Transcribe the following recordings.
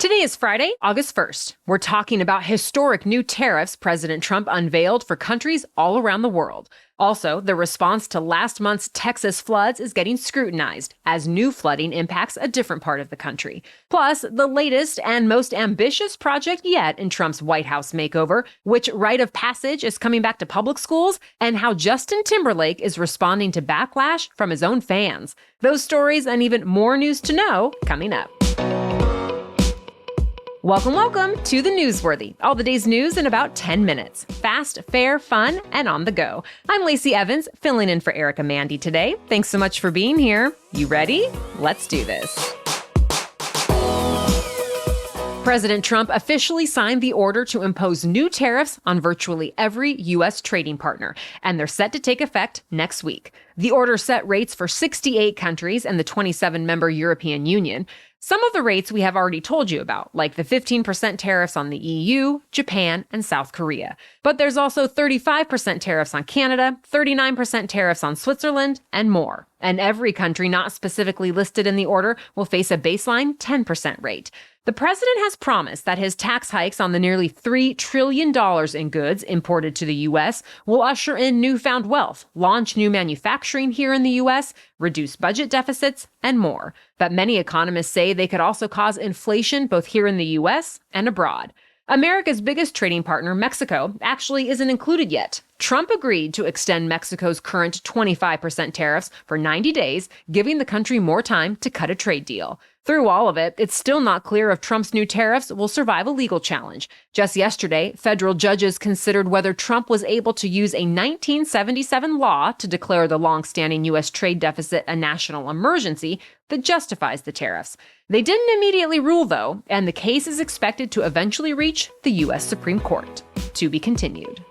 Today is Friday, August 1st. We're talking about historic new tariffs President Trump unveiled for countries all around the world. Also, the response to last month's Texas floods is getting scrutinized as new flooding impacts a different part of the country. Plus, the latest and most ambitious project yet in Trump's White House makeover, which rite of passage is coming back to public schools, and how Justin Timberlake is responding to backlash from his own fans. Those stories and even more news to know coming up. Welcome to The Newsworthy. All the day's news in about 10 minutes. Fast, fair, fun, and on the go. I'm Lacey Evans, filling in for Erica Mandy today. Thanks so much for being here. You ready? Let's do this. President Trump officially signed the order to impose new tariffs on virtually every U.S. trading partner, and they're set to take effect next week. The order set rates for 68 countries and the 27-member European Union. Some of the rates we have already told you about, like the 15% tariffs on the EU, Japan, and South Korea. But there's also 35% tariffs on Canada, 39% tariffs on Switzerland, and more. And every country not specifically listed in the order will face a baseline 10% rate. The president has promised that his tax hikes on the nearly $3 trillion in goods imported to the U.S. will usher in newfound wealth, launch new manufacturing here in the U.S., reduce budget deficits, and more. But many economists say they could also cause inflation both here in the U.S. and abroad. America's biggest trading partner, Mexico, actually isn't included yet. Trump agreed to extend Mexico's current 25% tariffs for 90 days, giving the country more time to cut a trade deal. Through all of it, it's still not clear if Trump's new tariffs will survive a legal challenge. Just yesterday, federal judges considered whether Trump was able to use a 1977 law to declare the long-standing U.S. trade deficit a national emergency that justifies the tariffs. They didn't immediately rule, though, and the case is expected to eventually reach the U.S. Supreme Court. To be continued.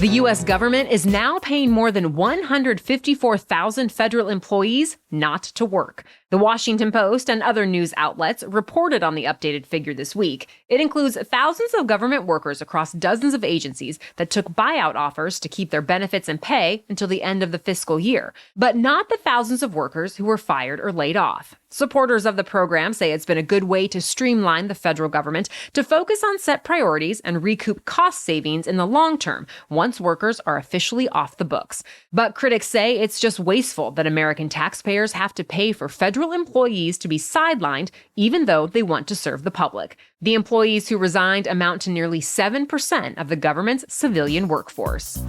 The U.S. government is now paying more than 154,000 federal employees not to work. The Washington Post and other news outlets reported on the updated figure this week. It includes thousands of government workers across dozens of agencies that took buyout offers to keep their benefits and pay until the end of the fiscal year, but not the thousands of workers who were fired or laid off. Supporters of the program say it's been a good way to streamline the federal government to focus on set priorities and recoup cost savings in the long term once workers are officially off the books. But critics say it's just wasteful that American taxpayers have to pay for federal employees to be sidelined even though they want to serve the public. The employees who resigned amount to nearly 7% of the government's civilian workforce.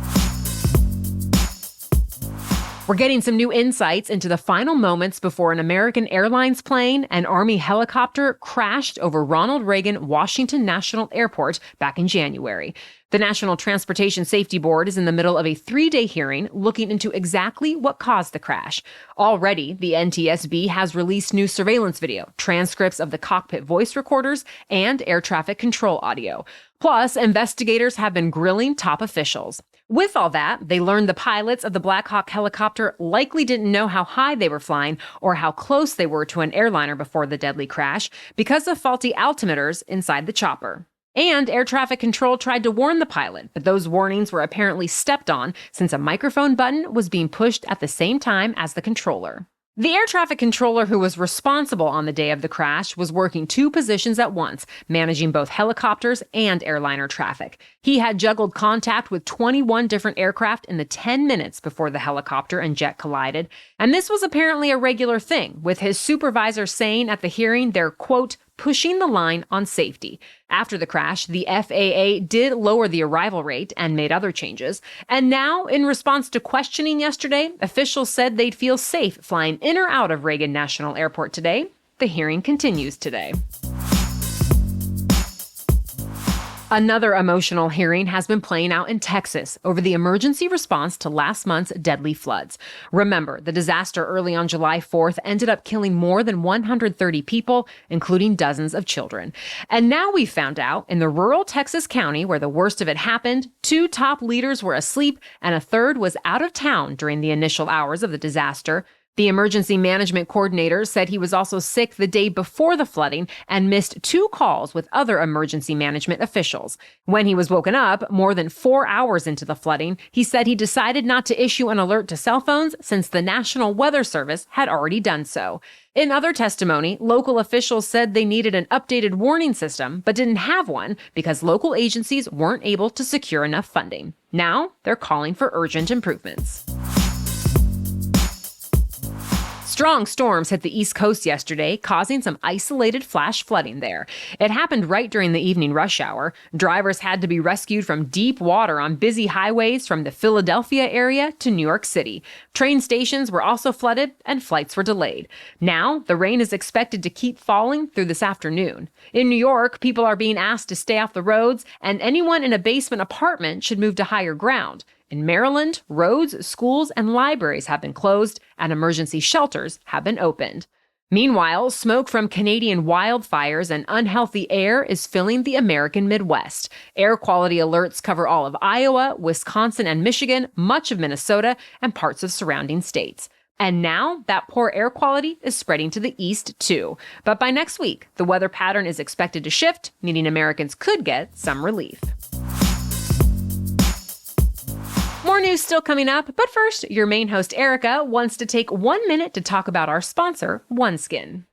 We're getting some new insights into the final moments before an American Airlines plane and Army helicopter crashed over Ronald Reagan Washington National Airport back in January. The National Transportation Safety Board is in the middle of a 3-day hearing looking into exactly what caused the crash. Already, the NTSB has released new surveillance video, transcripts of the cockpit voice recorders, and air traffic control audio. Plus, investigators have been grilling top officials. With all that, they learned the pilots of the Black Hawk helicopter likely didn't know how high they were flying or how close they were to an airliner before the deadly crash because of faulty altimeters inside the chopper. And air traffic control tried to warn the pilot, but those warnings were apparently stepped on since a microphone button was being pushed at the same time as the controller. The air traffic controller who was responsible on the day of the crash was working 2 positions at once, managing both helicopters and airliner traffic. He had juggled contact with 21 different aircraft in the 10 minutes before the helicopter and jet collided. And this was apparently a regular thing, with his supervisor saying at the hearing they're, quote, pushing the line on safety. After the crash, the FAA did lower the arrival rate and made other changes. And now, in response to questioning yesterday, officials said they'd feel safe flying in or out of Reagan National Airport today. The hearing continues today. Another emotional hearing has been playing out in Texas over the emergency response to last month's deadly floods. Remember, the disaster early on July 4th ended up killing more than 130 people, including dozens of children. And now we found out in the rural Texas county where the worst of it happened, 2 top leaders were asleep and a third was out of town during the initial hours of the disaster. The emergency management coordinator said he was also sick the day before the flooding and missed 2 calls with other emergency management officials. When he was woken up, more than 4 hours into the flooding, he said he decided not to issue an alert to cell phones since the National Weather Service had already done so. In other testimony, local officials said they needed an updated warning system, but didn't have one because local agencies weren't able to secure enough funding. Now, they're calling for urgent improvements. Strong storms hit the East Coast yesterday, causing some isolated flash flooding there. It happened right during the evening rush hour. Drivers had to be rescued from deep water on busy highways from the Philadelphia area to New York City. Train stations were also flooded and flights were delayed. Now, the rain is expected to keep falling through this afternoon. In New York, people are being asked to stay off the roads, and anyone in a basement apartment should move to higher ground. In Maryland, roads, schools, and libraries have been closed, and emergency shelters have been opened. Meanwhile, smoke from Canadian wildfires and unhealthy air is filling the American Midwest. Air quality alerts cover all of Iowa, Wisconsin, and Michigan, much of Minnesota, and parts of surrounding states. And now, that poor air quality is spreading to the east, too. But by next week, the weather pattern is expected to shift, meaning Americans could get some relief. More news still coming up, but first, your main host, Erica, wants to take 1 minute to talk about our sponsor, OneSkin.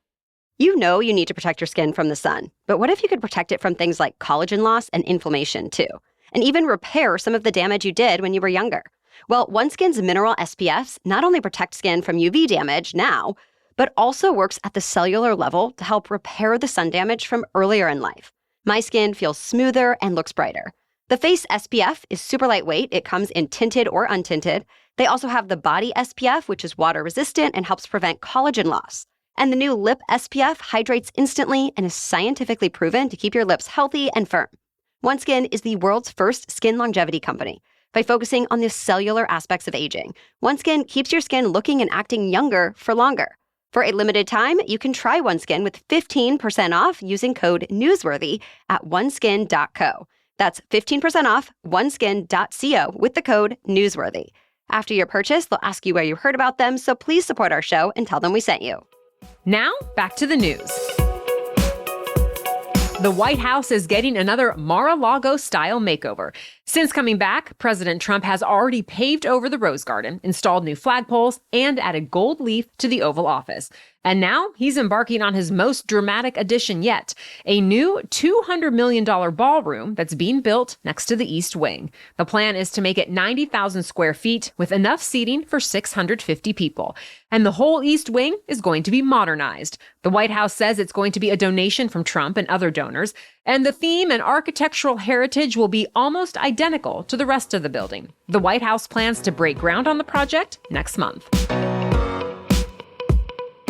You know you need to protect your skin from the sun, but what if you could protect it from things like collagen loss and inflammation, too? And even repair some of the damage you did when you were younger? Well, OneSkin's mineral SPFs not only protect skin from UV damage now, but also works at the cellular level to help repair the sun damage from earlier in life. My skin feels smoother and looks brighter. The face SPF is super lightweight. It comes in tinted or untinted. They also have the body SPF, which is water resistant and helps prevent collagen loss. And the new lip SPF hydrates instantly and is scientifically proven to keep your lips healthy and firm. OneSkin is the world's first skin longevity company. By focusing on the cellular aspects of aging, OneSkin keeps your skin looking and acting younger for longer. For a limited time, you can try OneSkin with 15% off using code NEWSWORTHY at oneskin.co. That's 15% off oneskin.co with the code NEWSWORTHY. After your purchase, they'll ask you where you heard about them, so please support our show and tell them we sent you. Now, back to the news. The White House is getting another Mar-a-Lago-style makeover. Since coming back, President Trump has already paved over the Rose Garden, installed new flagpoles, and added gold leaf to the Oval Office. And now he's embarking on his most dramatic addition yet, a new $200 million ballroom that's being built next to the East Wing. The plan is to make it 90,000 square feet with enough seating for 650 people. And the whole East Wing is going to be modernized. The White House says it's going to be a donation from Trump and other donors, and the theme and architectural heritage will be almost identical to the rest of the building. The White House plans to break ground on the project next month.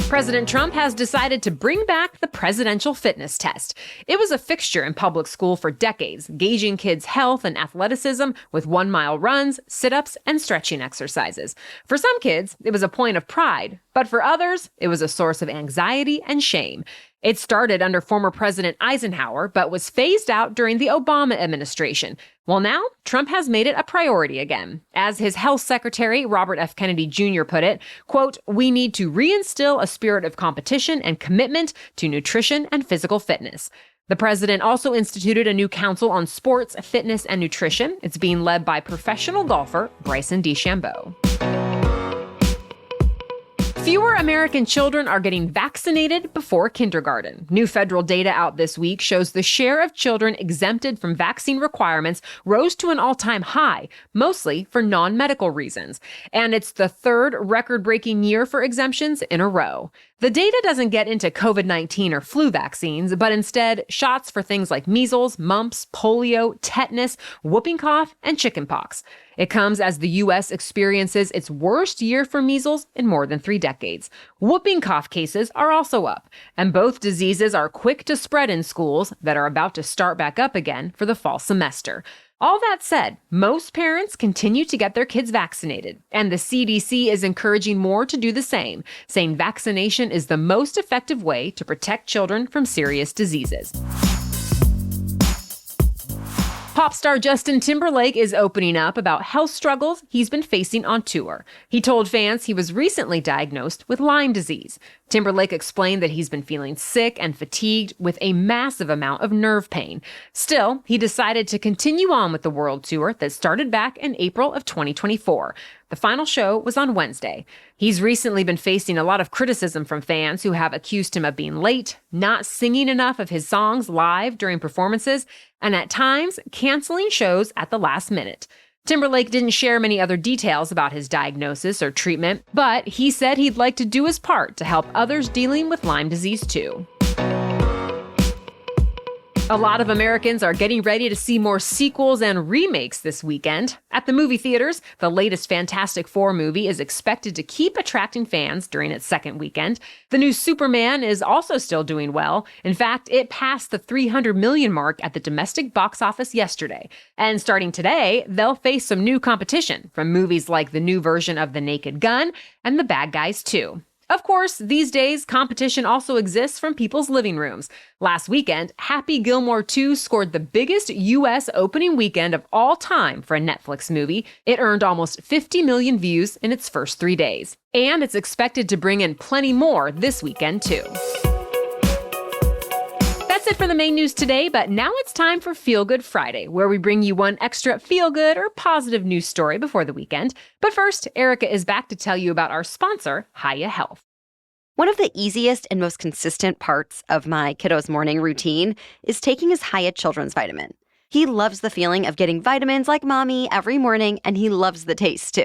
President Trump has decided to bring back the presidential fitness test. It was a fixture in public school for decades, gauging kids' health and athleticism with 1-mile runs, sit-ups, and stretching exercises. For some kids, it was a point of pride, but for others, it was a source of anxiety and shame. It started under former President Eisenhower, but was phased out during the Obama administration. Well, now, Trump has made it a priority again. As his health secretary, Robert F. Kennedy Jr. put it, quote, "We need to reinstill a spirit of competition and commitment to nutrition and physical fitness." The president also instituted a new council on sports, fitness, and nutrition. It's being led by professional golfer Bryson DeChambeau. Fewer American children are getting vaccinated before kindergarten. New federal data out this week shows the share of children exempted from vaccine requirements rose to an all-time high, mostly for non-medical reasons. And it's the third record-breaking year for exemptions in a row. The data doesn't get into COVID-19 or flu vaccines, but instead shots for things like measles, mumps, polio, tetanus, whooping cough, and chickenpox. It comes as the U.S. experiences its worst year for measles in more than 3 decades. Whooping cough cases are also up, and both diseases are quick to spread in schools that are about to start back up again for the fall semester. All that said, most parents continue to get their kids vaccinated, and the CDC is encouraging more to do the same, saying vaccination is the most effective way to protect children from serious diseases. Pop star Justin Timberlake is opening up about health struggles he's been facing on tour. He told fans he was recently diagnosed with Lyme disease. Timberlake explained that he's been feeling sick and fatigued with a massive amount of nerve pain. Still, he decided to continue on with the world tour that started back in April of 2024. The final show was on Wednesday. He's recently been facing a lot of criticism from fans who have accused him of being late, not singing enough of his songs live during performances, and at times canceling shows at the last minute. Timberlake didn't share many other details about his diagnosis or treatment, but he said he'd like to do his part to help others dealing with Lyme disease too. A lot of Americans are getting ready to see more sequels and remakes this weekend. At the movie theaters, the latest Fantastic Four movie is expected to keep attracting fans during its second weekend. The new Superman is also still doing well. In fact, it passed the 300 million mark at the domestic box office yesterday. And starting today, they'll face some new competition from movies like the new version of The Naked Gun and The Bad Guys 2. Of course, these days, competition also exists from people's living rooms. Last weekend, Happy Gilmore 2 scored the biggest U.S. opening weekend of all time for a Netflix movie. It earned almost 50 million views in its first 3 days. And it's expected to bring in plenty more this weekend, too. That's it for the main news today, but now it's time for Feel Good Friday, where we bring you one extra feel-good or positive news story before the weekend. But first, Erica is back to tell you about our sponsor, Hiya Health. One of the easiest and most consistent parts of my kiddo's morning routine is taking his Hiya Children's Vitamin. He loves the feeling of getting vitamins like mommy every morning, and he loves the taste too.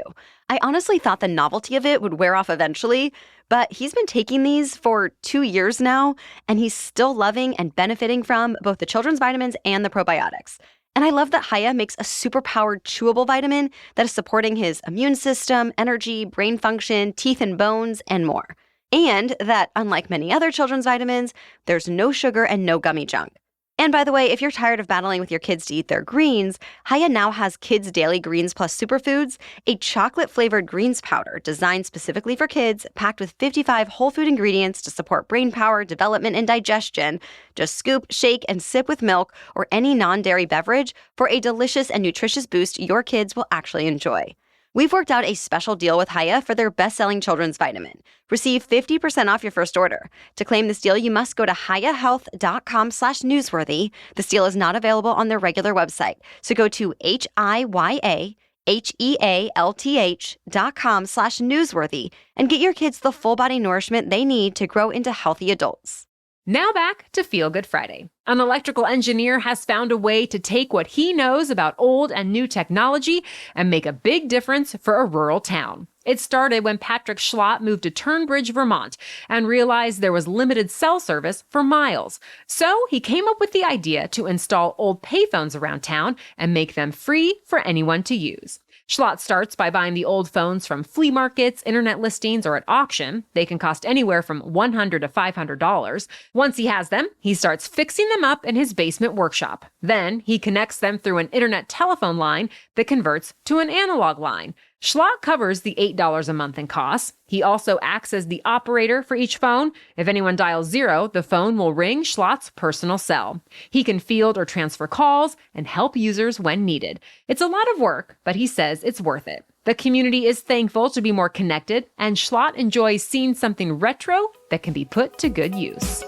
I honestly thought the novelty of it would wear off eventually, but he's been taking these for 2 years now, and he's still loving and benefiting from both the children's vitamins and the probiotics. And I love that Hiya makes a super-powered chewable vitamin that is supporting his immune system, energy, brain function, teeth and bones, and more. And that, unlike many other children's vitamins, there's no sugar and no gummy junk. And by the way, if you're tired of battling with your kids to eat their greens, Hiya now has Kids Daily Greens Plus Superfoods, a chocolate-flavored greens powder designed specifically for kids, packed with 55 whole food ingredients to support brain power, development, and digestion. Just scoop, shake, and sip with milk or any non-dairy beverage for a delicious and nutritious boost your kids will actually enjoy. We've worked out a special deal with Hiya for their best-selling children's vitamin. Receive 50% off your first order. To claim this deal, you must go to hiyahealth.com/newsworthy. This deal is not available on their regular website. So go to hiyahealth.com/newsworthy and get your kids the full-body nourishment they need to grow into healthy adults. Now back to Feel Good Friday. An electrical engineer has found a way to take what he knows about old and new technology and make a big difference for a rural town. It started when Patrick Schlott moved to Turnbridge, Vermont, and realized there was limited cell service for miles. So he came up with the idea to install old payphones around town and make them free for anyone to use. Schlott starts by buying the old phones from flea markets, internet listings, or at auction. They can cost anywhere from $100 to $500. Once he has them, he starts fixing them up in his basement workshop. Then he connects them through an internet telephone line that converts to an analog line. Schlott covers the $8 a month in costs. He also acts as the operator for each phone. If anyone dials 0, the phone will ring Schlott's personal cell. He can field or transfer calls and help users when needed. It's a lot of work, but he says it's worth it. The community is thankful to be more connected, and Schlott enjoys seeing something retro that can be put to good use.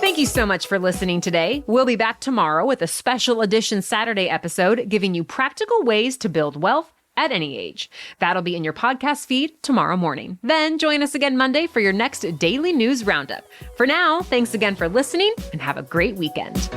Thank you so much for listening today. We'll be back tomorrow with a special edition Saturday episode giving you practical ways to build wealth at any age. That'll be in your podcast feed tomorrow morning. Then join us again Monday for your next daily news roundup. For now, thanks again for listening and have a great weekend.